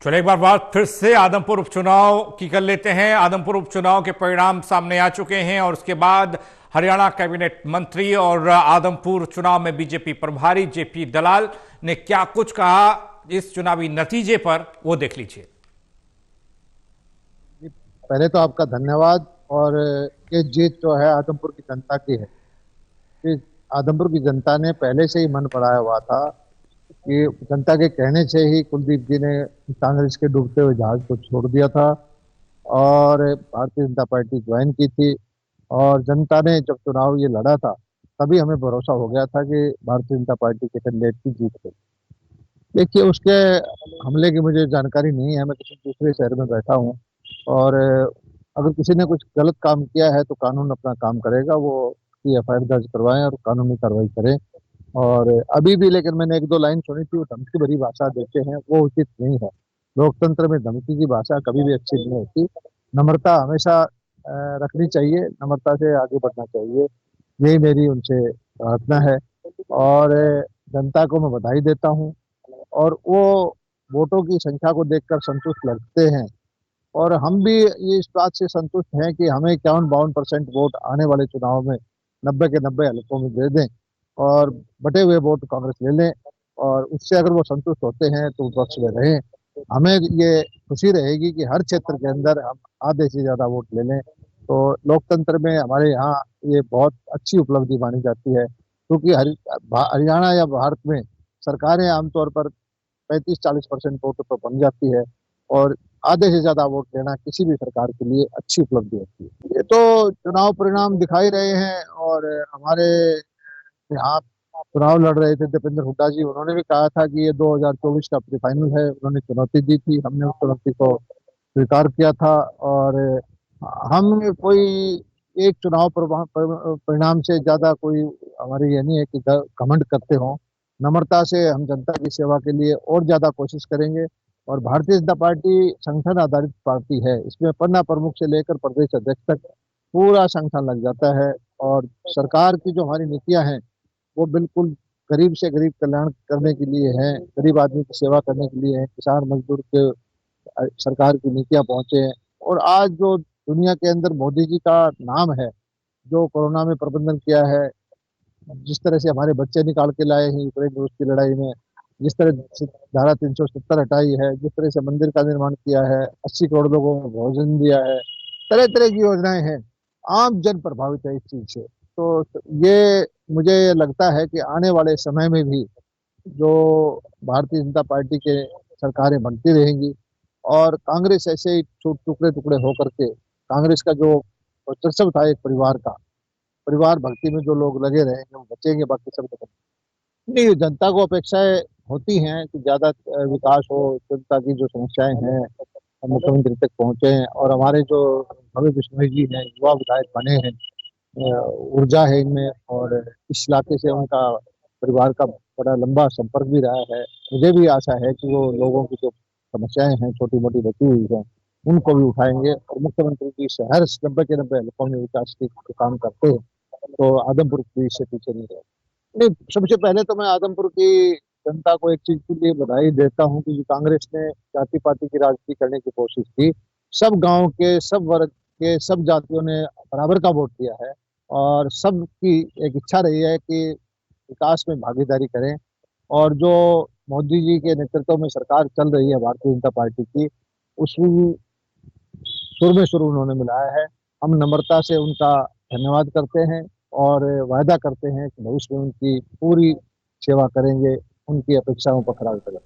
चलो एक बार बात फिर से आदमपुर उपचुनाव की कर लेते हैं। आदमपुर उपचुनाव के परिणाम सामने आ चुके हैं और उसके बाद हरियाणा कैबिनेट मंत्री और आदमपुर चुनाव में बीजेपी प्रभारी जेपी दलाल ने क्या कुछ कहा इस चुनावी नतीजे पर, वो देख लीजिए। पहले तो आपका धन्यवाद। और ये जीत जो है आदमपुर की जनता की है। कि आदमपुर की जनता ने पहले से ही मन बनाया हुआ था कि जनता के कहने से ही कुलदीप जी ने कांग्रेस के डूबते हुए जहाज को छोड़ दिया था और भारतीय जनता पार्टी ज्वाइन की थी। और जनता ने जब चुनाव ये लड़ा था तभी हमें भरोसा हो गया था कि भारतीय जनता पार्टी के कैंडिडेट की जीत होगी। देखिए, उसके हमले की मुझे जानकारी नहीं है, मैं किसी दूसरे शहर में बैठा हूँ। और अगर किसी ने कुछ गलत काम किया है तो कानून अपना काम करेगा, वो उसकी एफआईआर दर्ज करवाएं और कानूनी कार्रवाई करें। और अभी भी लेकिन मैंने एक दो लाइन सुनी थी, वो धमकी भरी भाषा देते हैं, वो उचित नहीं है। लोकतंत्र में धमकी की भाषा कभी भी अच्छी नहीं होती। नम्रता हमेशा रखनी चाहिए, नम्रता से आगे बढ़ना चाहिए। यही मेरी उनसे प्रार्थना है। और जनता को मैं बधाई देता हूँ। और वो वोटों की संख्या को देखकर संतुष्ट लगते हैं। और हम भी ये इस बात से संतुष्ट हैं कि हमें 51-52% वोट आने वाले चुनाव में 90 के 90 हलकों में दे दें और बटे हुए वोट कांग्रेस ले लें। और उससे अगर वो संतुष्ट होते हैं तो पक्ष में रहें। हमें ये खुशी रहेगी कि हर क्षेत्र के अंदर हम आधे से ज्यादा वोट ले लें। तो लोकतंत्र में हमारे यहाँ ये बहुत अच्छी उपलब्धि मानी जाती है, क्योंकि हरियाणा या भारत में सरकारें आमतौर पर 35-40% वोट तो बन जाती है। और आधे से ज्यादा वोट लेना किसी भी सरकार के लिए अच्छी उपलब्धि होती है। ये तो चुनाव परिणाम दिखाई रहे हैं। और हमारे यहाँ चुनाव लड़ रहे थे दीपेंद्र हुड्डा जी, उन्होंने भी कहा था कि ये 2024 का प्री फाइनल है। उन्होंने चुनौती दी थी, हमने उस चुनौती को स्वीकार किया था। और हम कोई एक चुनाव परिणाम से ज्यादा कोई हमारी ये नहीं है कि घमंड करते हो। नम्रता से हम जनता की सेवा के लिए और ज्यादा कोशिश करेंगे। और भारतीय जनता पार्टी संगठन आधारित पार्टी है, इसमें पन्ना प्रमुख से लेकर प्रदेश अध्यक्ष तक पूरा संगठन लग जाता है। और सरकार की जो हमारी नीतियां हैं वो बिल्कुल गरीब से गरीब कल्याण करने के लिए है, गरीब आदमी की सेवा करने के लिए है। किसान मजदूर के सरकार की नीतियां पहुंचे हैं। और आज जो दुनिया के अंदर मोदी जी का नाम है, जो कोरोना में प्रबंधन किया है, जिस तरह से हमारे बच्चे निकाल के लाए हैं यूक्रेन रूस की लड़ाई में, जिस तरह से धारा 370 हटाई है, जिस तरह से मंदिर का निर्माण किया है, 80 करोड़ लोगों को भोजन दिया है, तरह तरह की योजनाएं हैं। आम जन प्रभावित है इस चीज से। तो ये मुझे लगता है कि आने वाले समय में भी जो भारतीय जनता पार्टी के सरकारें बनती रहेंगी और कांग्रेस ऐसे ही टुकड़े टुकड़े होकर के कांग्रेस का जो वर्चस्व था एक परिवार का, परिवार भक्ति में जो लोग लगे रहेंगे वो बचेंगे, बाकी सब खत्म। नहीं, जनता को अपेक्षाएं होती हैं कि ज्यादा विकास हो, जनता की जो समस्याएं हैं मुख्यमंत्री तक पहुंचे हैं। और हमारे जो भव्य बिश्नोई जी हैं, युवा विधायक बने हैं, ऊर्जा है इनमें। और इस इलाके से उनका परिवार का बड़ा लंबा संपर्क भी रहा है। मुझे भी आशा है कि वो लोगों की जो समस्याएं हैं छोटी मोटी बची हुई हैं उनको भी उठाएंगे। और मुख्यमंत्री जी से हर 90 के 90 हलकों में विकास के काम करते हैं, तो आदमपुर भी इससे पीछे नहीं रहे। नहीं, सबसे पहले तो मैं आदमपुर की जनता को एक चीज के लिए बधाई देता हूँ कि कांग्रेस ने जाति पाति की राजनीति करने की कोशिश की। सब गांव के, सब वर्ग के, सब जातियों ने बराबर का वोट दिया है। और सबकी एक इच्छा रही है कि विकास में भागीदारी करें। और जो मोदी जी के नेतृत्व में सरकार चल रही है भारतीय जनता पार्टी की, उस सुर में सुर उन्होंने मिलाया है। हम नम्रता से उनका धन्यवाद करते हैं और वायदा करते हैं कि भविष्य में उनकी पूरी सेवा करेंगे, उनकी अपेक्षाओं पर खरा उतरेंगे।